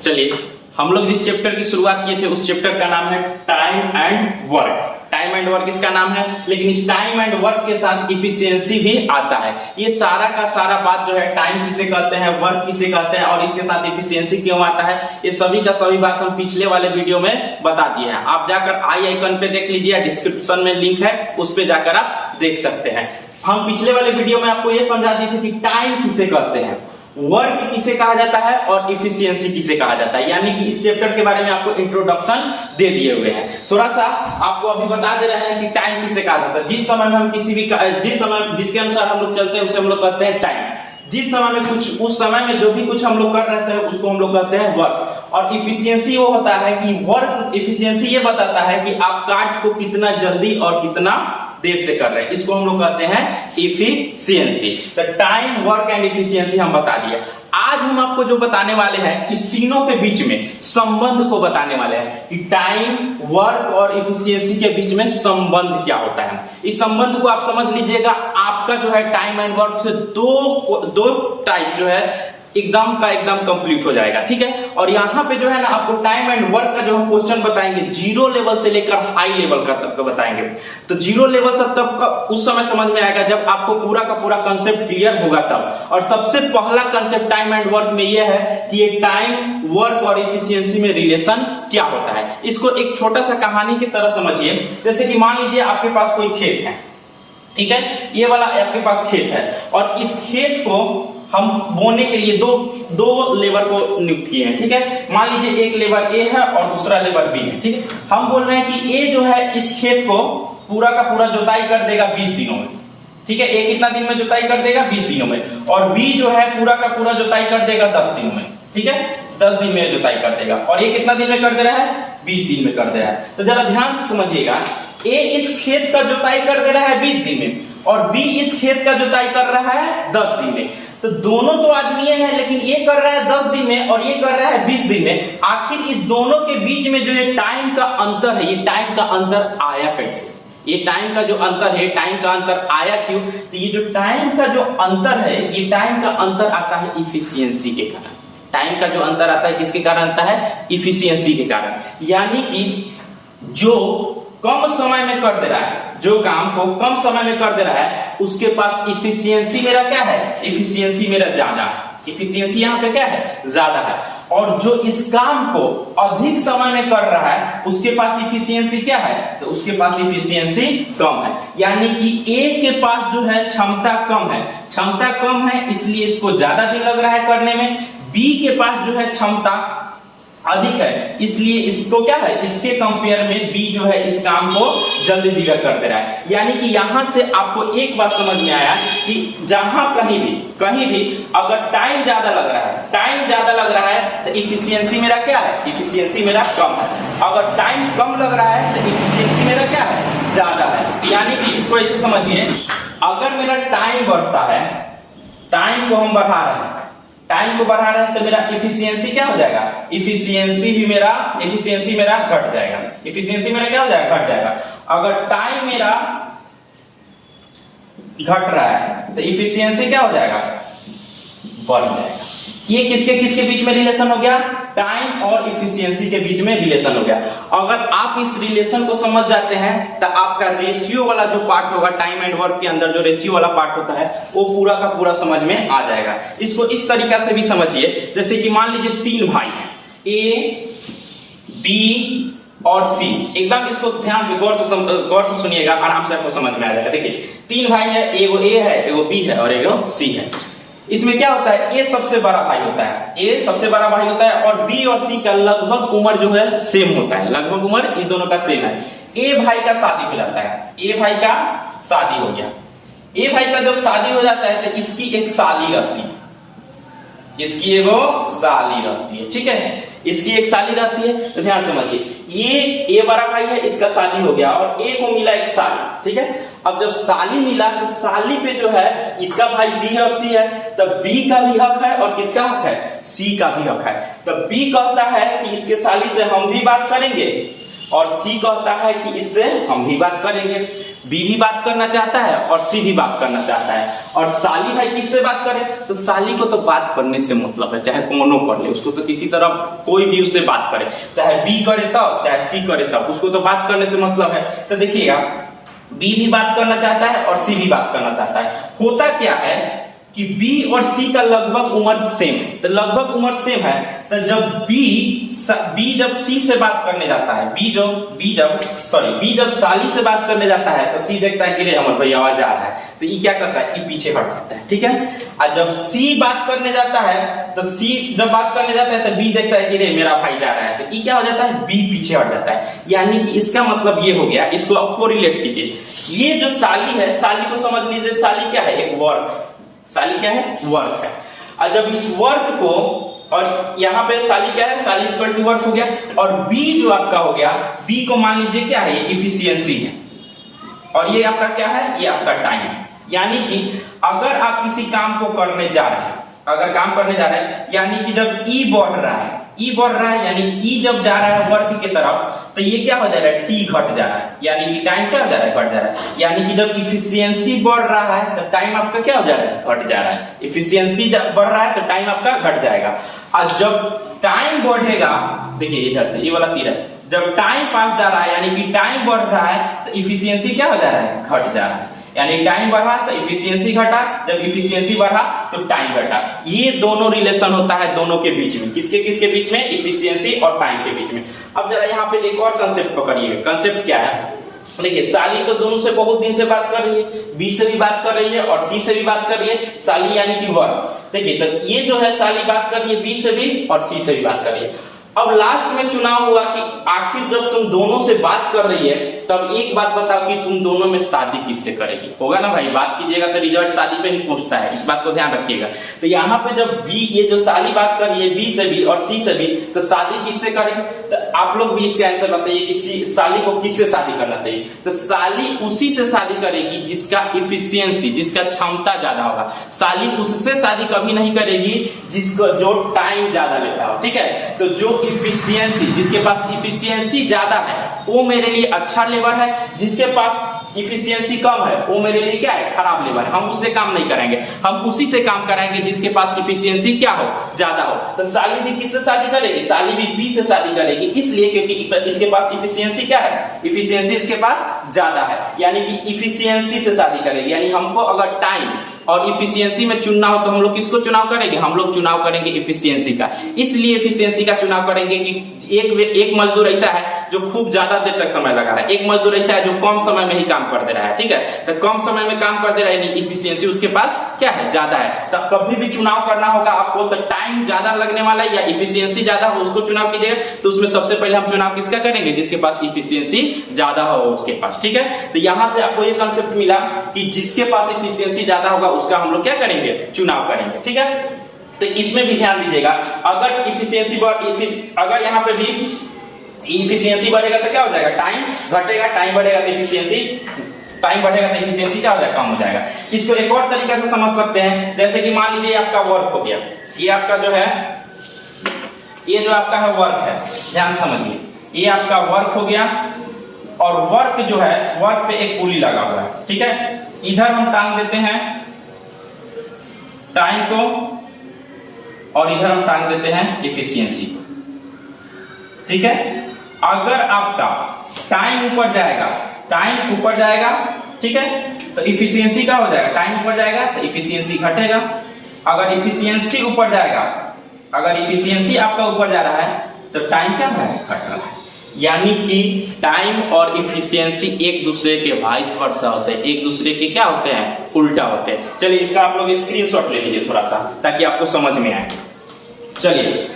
चलिए हम लोग जिस चैप्टर की शुरुआत किए थे उस चैप्टर का नाम है time and work. Time and work इसका नाम है, लेकिन इस टाइम एंड वर्क के साथ इफिशियंसी भी आता है। ये सारा का सारा बात जो है टाइम किसे कहते हैं, वर्क किसे कहते हैं और इसके साथ इफिशियंसी क्यों आता है, ये सभी का सभी बात हम पिछले वाले वीडियो में बता दिए हैं। आप जाकर आई आइकन पे देख लीजिए, डिस्क्रिप्शन में लिंक है, उस पे जाकर आप देख सकते हैं। हम पिछले वाले वीडियो में आपको ये समझा दी थी कि टाइम किसे कहते हैं, वर्क किसे कहा जाता है और इफिशियंसी किसे कहा जाता है, यानी कि इस चैप्टर के बारे में आपको इंट्रोडक्शन दे दिए हुए हैं। थोड़ा सा आपको अभी बता दे रहे हैं कि टाइम किसे कहा जाता है। जिस समय में हम जिस समय जिसके अनुसार हम लोग चलते हैं उसे हम लोग कहते हैं टाइम। जिस समय में कुछ, उस समय में जो भी कुछ हम लोग कर रहे थे उसको हम लोग कहते हैं वर्क। और इफिशियंसी वो होता है कि वर्क इफिशियंसी ये बताता है कि आप कार्य को कितना जल्दी और कितना देर से कर रहे हैं, इसको हम लोग कहते हैं इफिशियंसी। तो टाइम, वर्क एंड इफिशियंसी हम बता दिए। आज हम आपको जो बताने वाले हैं इस तीनों के बीच में संबंध को बताने वाले हैं कि टाइम, वर्क और इफिशियंसी के बीच में संबंध क्या होता है। इस संबंध को आप समझ लीजिएगा। आपका जो है टाइम एंड वर्क से दो टाइप जो है एकदम का एकदम कंप्लीट हो जाएगा, ठीक है। और यहाँ पे जो है ना आपको टाइम एंड वर्क का जो हम क्वेश्चन बताएंगे जीरो लेवल से लेकर हाई लेवल का तक का बताएंगे। तो जीरो लेवल से तब का उस समय समझ में आएगा जब आपको पूरा का पूरा कंसेप्ट क्लियर होगा तब। और सबसे पहला कंसेप्ट टाइम एंड वर्क में यह है कि ये टाइम, वर्क और इफिशियंसी में रिलेशन क्या होता है। इसको एक छोटा सा कहानी की तरह समझिए। जैसे कि मान लीजिए आपके पास कोई खेत है, ठीक है, ये वाला आपके पास खेत है और इस खेत को हम बोने के लिए दो लेबर को नियुक्त किए हैं, ठीक है। मान लीजिए एक लेबर ए है और दूसरा लेबर बी है, ठीक है। हम बोल रहे हैं कि ए जो है इस खेत को पूरा का पूरा जुताई कर देगा 20 दिनों में, ठीक है। ए कितना दिन में जुताई कर देगा? 20 दिनों में। और बी जो है पूरा का पूरा जुताई कर देगा 10 दिनों में, ठीक है। 10 दिन में जुताई कर देगा। और ये कितना दिन में कर दे रहा है? 20 दिन में कर दे रहा है। तो जरा ध्यान से समझिएगा, ए इस खेत का जुताई कर दे रहा है 20 दिन में और बी इस खेत का जुताई कर रहा है 10 दिन में। तो दोनों तो आदमी हैं, लेकिन ये कर रहा है 10 दिन में और ये कर रहा है 20 दिन में। आखिर इस दोनों के बीच में जो ये टाइम का अंतर है, ये टाइम का अंतर आया कैसे? ये टाइम का जो अंतर है, टाइम का अंतर आया क्यों? तो ये जो टाइम का जो अंतर है, ये टाइम का अंतर आता है इफिशियंसी के कारण। टाइम का जो अंतर आता है किसके कारण आता है? इफिशियंसी के कारण। यानी कि जो कम समय में कर दे रहा है, जो काम को कम समय में कर दे रहा है, उसके पास इफिशियंसी मेरा क्या है? इफिशियंसी मेरा ज्यादा है। इफिशियंसी यहाँ पे क्या है? ज्यादा है। और जो इस काम को अधिक समय में कर रहा है उसके पास इफिशियंसी क्या है? तो उसके पास इफिशियंसी कम है। यानी कि ए के पास जो है क्षमता कम है, क्षमता कम है इसलिए इसको ज्यादा दिन लग रहा है करने में। बी के पास जो है क्षमता अधिक है इसलिए इसको क्या है? इसके कंपेयर में बी जो है इस काम को जल्दी धीरे कर दे रहा है। यानी कि यहां से आपको एक बात समझ में आया कि जहां कहीं भी अगर टाइम ज्यादा लग रहा है तो इफिशियंसी मेरा क्या है? इफिशियंसी मेरा कम है। अगर टाइम कम लग रहा है तो इफिशियंसी मेरा क्या है? ज्यादा है। यानी कि इसको ऐसे समझिए, अगर मेरा टाइम बढ़ता है, टाइम को हम बढ़ा रहे हैं, टाइम को बढ़ा रहे हैं तो मेरा इफिशियंसी क्या हो जाएगा? इफिशियंसी मेरा घट जाएगा। इफिशियंसी मेरा क्या हो जाएगा? घट जाएगा। अगर टाइम मेरा घट रहा है तो इफिशियंसी क्या हो जाएगा? बढ़ जाएगा। ये किसके बीच में रिलेशन हो गया? टाइम और इफिशियंसी के बीच में रिलेशन हो गया। अगर आप इस रिलेशन को समझ जाते हैं तो आपका रेशियो वाला जो पार्ट होगा, टाइम एंड वर्क के अंदर जो रेशियो वाला पार्ट होता है वो पूरा का पूरा समझ में आ जाएगा। इसको इस तरीका से भी समझिए, जैसे कि मान लीजिए 3 भाई हैं, ए, बी और सी। एकदम इसको ध्यान से गौर से सुनिएगा, आराम से आपको समझ में आ जाएगा। देखिए 3 भाई है, एगो ए है, एगो बी है और एगो सी है। इसमें क्या होता है? ए सबसे बड़ा भाई होता है, ए सबसे बड़ा भाई होता है और बी और सी का लगभग उम्र जो है सेम होता है, लगभग उम्र इन दोनों का सेम है। ए भाई का शादी हो जाता है, ए भाई का शादी हो गया। ए भाई का जब शादी हो जाता है तो इसकी एक साली रहती है, इसकी एगो साली रहती है, ठीक है। इसकी एक साली रहती है। तो ध्यान समझिए, ये ए बड़ा भाई है, इसका शादी हो गया और ए को मिला एक साली, ठीक है। अब जब साली मिला तो साली पे जो है इसका भाई बी है और सी है, तब बी का भी हक है और किसका हक है? सी का भी हक है। तब बी कहता है कि इसके साली से हम भी बात करेंगे और सी कहता है कि इससे हम भी बात करेंगे। बी भी बात करना चाहता है और सी भी बात करना चाहता है। और साली भाई किससे बात करे, तो साली को तो बात करने से मतलब है, चाहे कौनो कर ले उसको, तो किसी तरह कोई भी उससे बात करे, चाहे बी करे तब चाहे सी करे तब, उसको तो बात करने से मतलब है। तो देखिएगा बी भी बात करना चाहता है और सी भी बात करना चाहता है। होता क्या है कि बी और सी का लगभग उम्र सेम है, तो लगभग उम्र सेम है, तो जब बी जब सी से बात करने जाता है, बी जब साली से बात करने जाता है, तो सी देखता है कि रे हमारे भाई आवाज आ रहा है, तो ये क्या करता है, ये पीछे हट जाता है, ठीक है। और जब सी बात करने जाता है, तो सी जब बात करने जाता है तो बी देखता है कि रे मेरा भाई जा रहा है, तो ये क्या हो जाता है, बी पीछे हट जाता है। यानी कि इसका मतलब ये हो गया, इसको आपको रिलेट कीजिए, ये जो साली है, साली को समझ लीजिए, साली क्या है, एक वर्क, साली क्या है, वर्क है। और जब इस वर्क को, और यहां पे साली क्या है, साली इक्वल टू वर्क हो गया, और बी जो आपका हो गया, बी को मान लीजिए क्या है, इफिशियंसी है, और ये आपका क्या है, ये आपका टाइम है। यानी कि अगर आप किसी काम को करने जा रहे हैं, अगर काम करने जा रहे हैं, यानी कि जब ई बढ़ रहा है, यानी ई जब जा रहा है वर्क की तरफ, तो ये क्या हो जा रहा है, टी घट जा रहा है, यानी कि टाइम क्या हो जा रहा है, घट जा रहा है। यानी कि जब इफिशियंसी बढ़ रहा है तो टाइम आपका क्या हो जा रहा है, घट जा रहा है। इफिशियंसी बढ़ रहा है तो टाइम आपका घट जाएगा। और जब टाइम बढ़ेगा, देखिए इधर से ये वाला तीर है, जब टाइम पास जा रहा है यानी कि टाइम बढ़ रहा है, तो इफिशियंसी क्या हो जा रहा है, घट जा रहा है। यानी टाइम बढ़ा तो इफिशियंसी घटा, जब इफिशियंसी बढ़ा तो टाइम घटा। ये दोनों रिलेशन होता है दोनों के बीच में, किसके किसके बीच में, इफिशियंसी और टाइम के बीच में। अब जरा यहाँ पे एक और कंसेप्ट पकड़िए, कंसेप्ट क्या है, देखिए साली तो दोनों से बहुत दिन से बात कर रही है, बी से भी बात कर रही है और सी से भी बात कर रही है, साली यानी कि वर्क। देखिए तो ये जो है साली बात कर रही है बी से भी और सी से भी बात कर रही है। अब लास्ट में चुनाव हुआ कि आखिर जब तुम दोनों से बात कर रही है, तब एक बात बताओ कि तुम दोनों में शादी किससे करेगी। होगा ना भाई, बात कीजिएगा तो रिजल्ट शादी पे ही पहुंचता है, इस बात को ध्यान रखिएगा। तो यहाँ पे जब बी, ये जो साली बात कर रही है बी से भी और सी से भी, तो शादी किससे करें, तो आप लोग भी इसका आंसर बताइए कि साली को किससे शादी करना चाहिए। तो साली उसी से शादी करेगी जिसका इफिशियंसी, जिसका क्षमता ज्यादा होगा। साली उससे शादी कभी नहीं करेगी जिसको जो टाइम ज्यादा लेता हो, ठीक है। तो जो इफिशियंसी, जिसके पास इफिशियंसी ज्यादा है वो मेरे लिए अच्छा लेबर है, जिसके पास इफिशियंसी कम है वो मेरे लिए क्या है, खराब लेबर है। हम उससे काम नहीं करेंगे, हम उसी से काम कराएंगे जिसके पास इफिशियंसी क्या हो, ज्यादा हो। तो साली भी किससे शादी करेगी, साली भी बी से शादी करेगी, इसलिए क्योंकि इसके पास इफिशियंसी क्या है, इफिशियंसी इसके पास ज्यादा है, यानी कि इफिशियंसी से शादी करेगी। यानी हमको अगर टाइम और इफिशियंसी में चुनना हो तो हम लोग किसको चुनाव करेंगे, हम लोग चुनाव करेंगे इफिशियंसी का। इसलिए इफिशियंसी का चुनाव करेंगे कि एक मजदूर ऐसा है जो खूब ज्यादा देर तक समय लगा रहा है, एक मजदूर ऐसा है जो कम समय में ही काम कर दे रहा है, ठीक है। तो कम समय में काम कर दे रहा है, इफिशियंसी उसके पास क्या है, ज्यादा है। तब कभी भी चुनाव करना होगा आपको, तो टाइम ज्यादा लगने वाला है या इफिशियंसी ज्यादा हो उसको चुनाव कीजिएगा। तो उसमें सबसे पहले हम चुनाव किसका करेंगे, जिसके पास इफिशियंसी ज्यादा हो उसके पास, ठीक है। तो यहां से आपको ये कंसेप्ट मिला कि जिसके पास इफिशियंसी ज्यादा होगा उसका हम लोग क्या करेंगे, चुनाव करेंगे, ठीक है। तो इसमें भी ध्यान दीजिएगा, अगर इफिशियंसी अगर यहाँ पे भी इफिशियंसी बढ़ेगा तो क्या हो जाएगा, टाइम घटेगा, टाइम बढ़ेगा तो इफिशियंसी, टाइम बढ़ेगा तो इफिशियंसी क्या हो जाएगा, कम हो जाएगा। इसको एक और तरीके से समझ सकते हैं, जैसे कि मान लीजिए आपका वर्क हो गया, ये आपका जो है, ये जो आपका है वर्क है, ध्यान समझिए, ये आपका वर्क हो गया, और वर्क जो है, वर्क पे एक पुली लगा हुआ है, ठीक है। इधर हम टांग देते हैं टाइम को, और इधर हम टांग देते हैं इफिशियंसी, ठीक है। अगर आपका टाइम ऊपर जाएगा, ठीक है, तो इफिशियंसी क्या हो जाएगा, टाइम ऊपर जाएगा तो इफिशियंसी घटेगा। अगर इफिशियंसी ऊपर जाएगा, अगर इफिशियंसी आपका ऊपर जा रहा है तो टाइम क्या है, घट रहा है। यानी कि टाइम और इफिशियंसी एक दूसरे के वाइस वर्सा होते हैं, एक दूसरे के क्या होते हैं, उल्टा होते हैं। चलिए इसका आप लोग स्क्रीनशॉट ले लीजिए थोड़ा सा, ताकि आपको समझ में आए। चलिए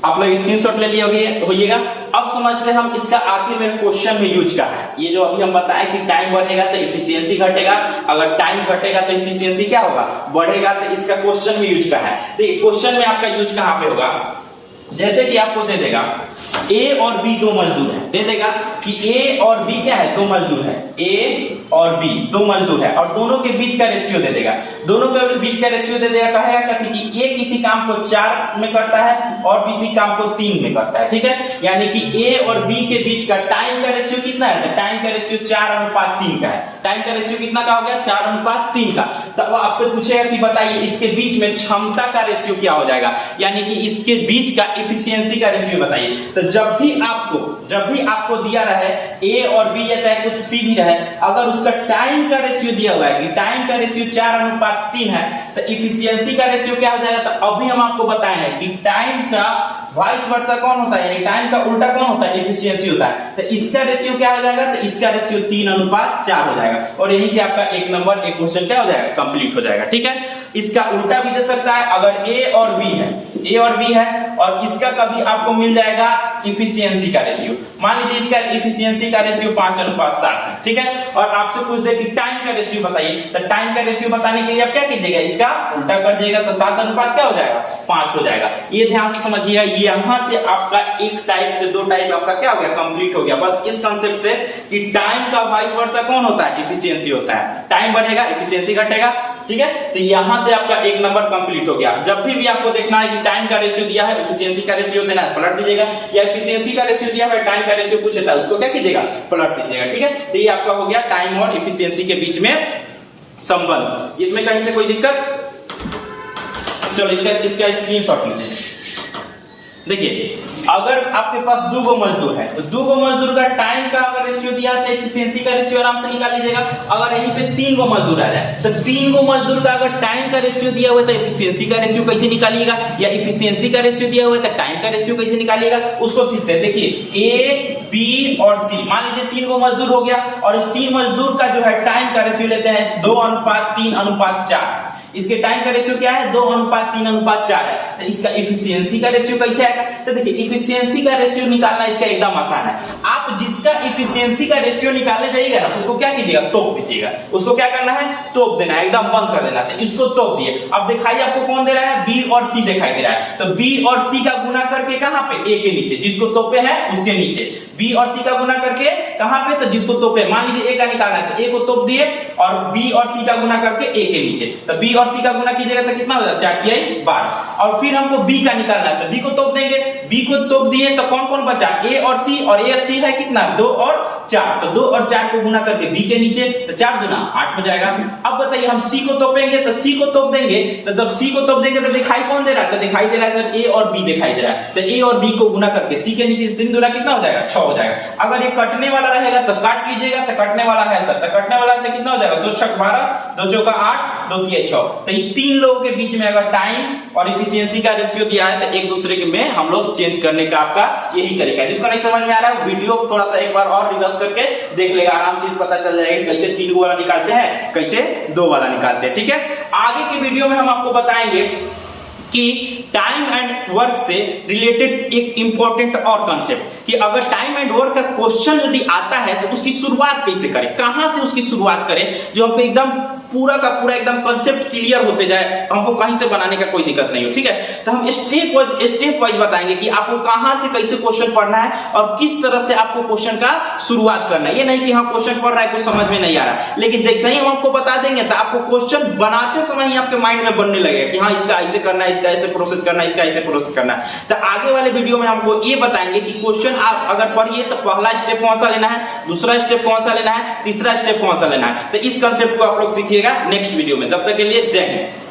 आप लोग स्क्रीनशॉट ले लिए होइएगा। अब समझते हैं हम इसका आखिर में क्वेश्चन में यूज का है। ये जो अभी हम बताएं कि टाइम बढ़ेगा तो इफिशियंसी घटेगा, अगर टाइम घटेगा तो इफिशियंसी क्या होगा, बढ़ेगा। तो इसका क्वेश्चन में यूज का है। देखिए क्वेश्चन में आपका यूज कहां पे होगा, जैसे कि आपको दे देगा ए और बी दो मजदूर है, दे देगा कि ए और बी क्या है, दो मजदूर है, ए और बी दो मजदूर है, और दोनों के बीच का रेशियो दे देगा, दोनों के बीच का रेशियो दे देगा, कहेगा कथी कि ए किसी काम को 4 में करता है और किसी काम को 3 में करता है, ठीक है। यानी कि ए और बी के बीच का टाइम का रेशियो कितना है, तो टाइम का रेशियो 4:3 का है, टाइम का रेशियो कितना का हो गया, 4:3 का। तब आपसे पूछेगा कि बताइए इसके बीच में क्षमता का रेशियो क्या हो जाएगा, यानी कि इसके बीच का एफिशिएंसी का रेशियो बताइए। तो जब भी आपको दिया रहे ए और बी या चाहे कुछ सी भी रहे, अगर उसका टाइम का रेशियो दिया हुआ है कि टाइम का रेशियो 4:3 है, तो एफिशिएंसी का रेशियो क्या हो जाएगा। तो अभी हम आपको बताए हैं कि टाइम का वाइस वर्सा कौन होता है, यानी टाइम का उल्टा कौन होता है, एफिशिएंसी होता है। तो इसका रेशियो क्या हो जाएगा, तो इसका रेशियो 3:4 हो जाएगा, और यहीं से आपका एक नंबर एक क्वेश्चन क्या हो जाएगा, कंप्लीट हो जाएगा, ठीक है। इसका उल्टा भी दे सकता है, अगर ए और बी है और इसका कभी आपको मिल जाएगा इफिशियंसी का रेशियो, मान लीजिए इसका इफिशियंसी का रेशियो 5:7 है, ठीक है। और आपसे पूछ दे कि टाइम का रेशियो बताइए, तो टाइम का रेशियो बताने के लिए आप क्या कीजिएगा, इसका उल्टा कर दीजिएगा, तो 7 क्या हो जाएगा, 5 हो जाएगा। ये ध्यान से समझिएगा, यहां से आपका एक टाइप से दो टाइप आपका क्या हो गया, कंप्लीट हो गया। बस इस कंसेप्ट से कि टाइम का वाइस वर्सा कौन होता है, एफिशिएंसी होता है, टाइम बढ़ेगा एफिशिएंसी घटेगा, ठीक है। तो यहां से आपका एक नंबर कंप्लीट हो गया। जब भी आपको देखना है कि टाइम का रेशियो दिया है, एफिशिएंसी का रेशियो देना है, पलट दीजिएगा, या एफिशिएंसी का रेशियो दिया है, टाइम का रेशियो पूछता है, उसको क्या कीजिएगा, पलट दीजिएगा, ठीक है। तो ये आपका हो गया टाइम और एफिशिएंसी के बीच में संबंध। इसमें कहीं से कोई दिक्कत, चलो इसका स्क्रीनशॉट लीजिए। देखिए, अगर आपके पास दो गो मजदूर है, तो दो गो मजदूर का टाइम का अगर रेशियो दिया है तो एफिशिएंसी का रेशियो आराम से निकाल लीजिएगा। अगर यहीं पे 3 गो मजदूर आ जाए, तो 3 गो मजदूर का अगर टाइम का रेशियो दिया हुआ है तो एफिशिएंसी का रेशियो कैसे निकालिएगा, या एफिशिएंसी का रेशियो दिया हुआ है तो टाइम का रेशियो कैसे निकालिएगा, उसको सीखते हैं। देखिए, ए बी और सी, मान लीजिए 3 गो मजदूर हो गया, और इस 3 मजदूर का जो है टाइम का रेशियो लेते हैं 2:3:4। इसके टाइम का रेशियो क्या है, 2:3:4 है। तो इसका एफिशिएंसी का रेशियो कैसे आएगा, तो देखिए एफिशिएंसी का रेशियो निकालना इसका एकदम आसान है। आप जिसका एफिशिएंसी का रेशियो निकालने जाइएगा ना, उसको क्या कीजिएगा, तोप दीजिएगा। उसको क्या करना है, तोप देना है, एकदम बंद कर देना है। इसको तोप दिए, अब दिखाइए आपको कौन दे रहा है, बी और सी दिखाई दे रहा है। तो बी और सी का गुना करके कहां पे, ए के नीचे, जिसको तोपे है उसके नीचे। बी और सी का गुना करके कहां पे, तो जिसको तोपे, मान लीजिए ए का निकालना है तो ए को तोप दिए, और बी और सी का गुना करके ए के नीचे। तो बी और सी का गुना कीजिएगा तो कितना हो जाएगा, 4 12। और फिर हमको बी का निकालना है, तो बी को तोप देंगे, बी को तोप दिए तो कौन कौन बचा, ए और सी, और ए और सी है कितना, 2 और 4। तो 2 और 4 को गुना करके बी के नीचे, तो 4 दूना 8 हो जाएगा। अब बताइए हम सी को तोपेंगे, तो सी को तोप देंगे, तो जब सी को तोप देंगे तो दिखाई कौन दे रहा है, तो दिखाई दे रहा है सर ए और बी दिखाई दे रहा है। तो ए और बी को गुना करके सी के नीचे 3 दूना कितना हो जाएगा, 6 हो जाएगा। अगर ये कटने वाला रहेगा तो काट लीजिएगा, तो कटने वाला है सर, तो कटने वाला है तो कितना हो जाएगा, 2 6 12, 2 चौका 8, 2 3 6। तो ये 3 लोगों के बीच में अगर टाइम और एफिशिएंसी का रेशियो दिया है तो एक दूसरे में हम लोग चेंज करने का आपका यही तरीका है। जिसको नहीं समझ में आ रहा है वीडियो थोड़ा सा एक बार और रिवर्स करके देख लेगा, आराम से पता चल जाएगा कैसे 3 वाला निकालते हैं, कैसे 2 वाला निकालते हैं, ठीक है। आगे की वीडियो में हम आपको बताएंगे कि टाइम एंड वर्क से रिलेटेड एक इंपॉर्टेंट और कंसेप्ट, कि अगर टाइम एंड वर्क का क्वेश्चन यदि आता है तो उसकी शुरुआत कैसे करें, कहां से उसकी शुरुआत करें, जो हमको एकदम पूरा का पूरा एकदम कंसेप्ट क्लियर होते जाए, हमको कहीं से बनाने का कोई दिक्कत नहीं हो, ठीक है। तो हम स्टेप वाइज बताएंगे कि आपको कहां से कैसे क्वेश्चन पढ़ना है और किस तरह से आपको क्वेश्चन का शुरुआत करना है। ये नहीं कि हम क्वेश्चन पढ़ रहे हैं कुछ समझ में नहीं आ रहा, लेकिन जैसे ही हम आपको बता देंगे तो आपको क्वेश्चन बनाते समय ही आपके माइंड में बनने लगेगा कि हाँ इसका ऐसे करना है, इसका ऐसे प्रोसेस करना है, इसका ऐसे प्रोसेस करना है। तो आगे वाले वीडियो में हमको ये बताएंगे कि क्वेश्चन आप अगर पढ़िए तो पहला स्टेप कौन सा लेना है, दूसरा स्टेप कौन सा लेना है, तीसरा स्टेप कौन सा लेना है। तो इस कंसेप्ट को आप लोग सीखिएगा नेक्स्ट वीडियो में। तब तक के लिए जय हिंद।